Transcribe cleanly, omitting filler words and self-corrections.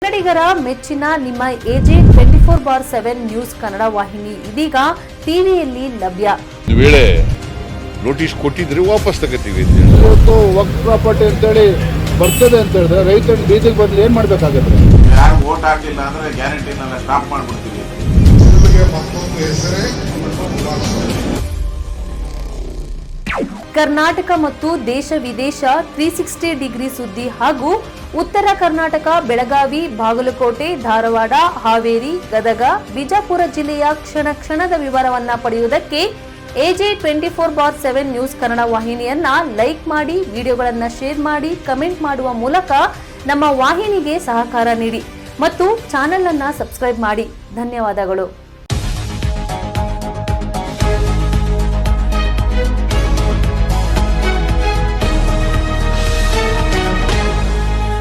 ಕನ್ನಡಿಗರ ಮೆಚ್ಚಿನ ನಿಮ್ಮ ಎಜೆ 24/7 ನ್ಯೂಸ್ ಕನ್ನಡ ವಾಹಿನಿ ಇದೀಗ ಟಿವಿಯಲ್ಲಿ ಲಭ್ಯ. ವೇಳೆ ನೋಟಿಸ್ ಕೊಟ್ಟಿದ್ರೆ ವಾಪಸ್ ತಗೋತೀವಿ. ಇವತ್ತು ವಕ್ಫ್ ಪ್ರಾಪರ್ಟಿ ಅಂತೇಳಿ ಬರ್ತದೆ ಅಂತ ಹೇಳಿದ್ರೆ ರೈತರ ಬೀದಿಗೆ ಬದಲು ಏನ್ ಮಾಡ್ಬೇಕಾಗತ್ತೆ? ಯಾರು ವೋಟ್ ಹಾಕಲಿಲ್ಲ ಅಂದ್ರೆ ಗ್ಯಾರಂಟಿನೆಲ್ಲ ಸ್ಟಾಪ್ ಮಾಡ್ಬಿಡ್ತೀವಿ. ಕರ್ನಾಟಕ ಮತ್ತು ದೇಶ ವಿದೇಶ 360 ಡಿಗ್ರಿ ಸುದ್ದಿ ಹಾಗೂ ಉತ್ತರ ಕರ್ನಾಟಕ ಬೆಳಗಾವಿ, ಬಾಗಲಕೋಟೆ, ಧಾರವಾಡ, ಹಾವೇರಿ, ಗದಗ, ಬಿಜಾಪುರ ಜಿಲ್ಲೆಯ ಕ್ಷಣ ಕ್ಷಣದ ವಿವರವನ್ನ ಪಡೆಯುವುದಕ್ಕೆ ಎಜೆ 24/7 ನ್ಯೂಸ್ ಕನ್ನಡ ವಾಹಿನಿಯನ್ನ ಲೈಕ್ ಮಾಡಿ, ವಿಡಿಯೋಗಳನ್ನ ಶೇರ್ ಮಾಡಿ, ಕಮೆಂಟ್ ಮಾಡುವ ಮೂಲಕ ನಮ್ಮ ವಾಹಿನಿಗೆ ಸಹಕಾರ ನೀಡಿ ಮತ್ತು ಚಾನೆಲ್ ಅನ್ನ ಸಬ್ಸ್ಕ್ರೈಬ್ ಮಾಡಿ. ಧನ್ಯವಾದಗಳು.